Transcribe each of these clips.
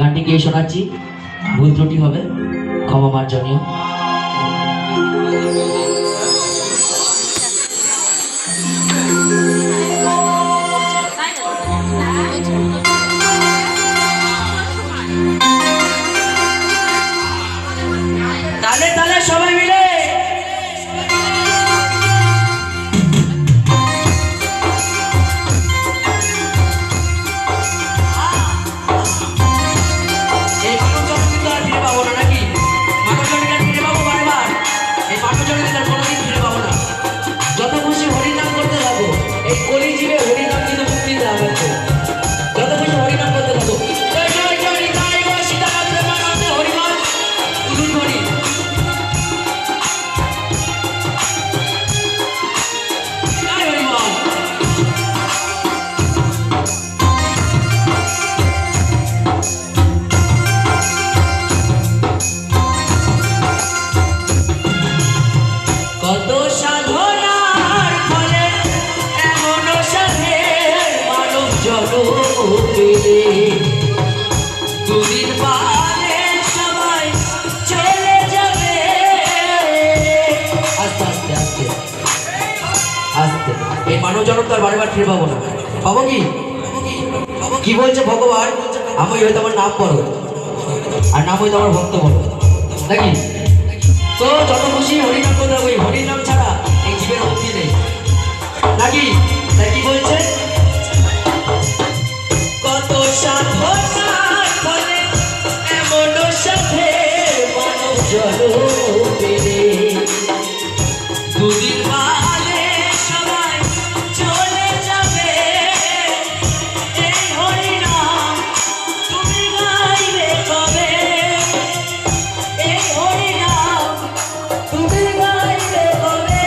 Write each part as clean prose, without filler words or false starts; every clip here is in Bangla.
গানটি গিয়ে শোনাচ্ছি, ভুল ত্রুটি হবে ক্ষমা মার্জনীয়। তালে তালে সবাই মিলে দুদিন বাদে সবাই চলে যাবে। আস্তে আস্তে আস্তে আস্তে এই মানব জনক তো আর বারে বার ফিরে পাবো না। পাবো কি বলছে ভগবান? আমি হয়তো আমার নাম বড় আর নাম হয়তো আমার ভক্ত বড়, নাকি? তো যত খুশি হরিনাম করতে হবে, হরিনাম ছাড়া এই জীবের মুক্তি নেই, নাকি? তাই কি বলছে? কত সাধনার ফলে এমন সাথে মানব জনম পেলে, দুদিন বাদে সবাই চলে যাবে। এই হরিনাম তুমি গাইবে কবে? এই হরিনাম তুমি গাইবে কবে?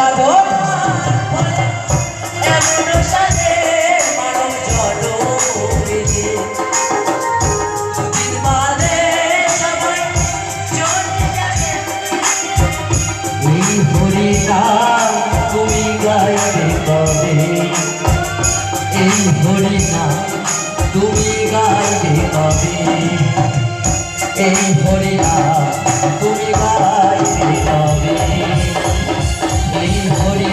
সাধন এমন সাধে মানব জনম বেঁধে দুদিন বাদে সবাই চলে যাবে। এই হরি নাম তুমি গাইবে কবে, এই হরি নাম তুমি গাইবে কবে, এই হরি নাম তুমি গাইবে কবে, এই হরি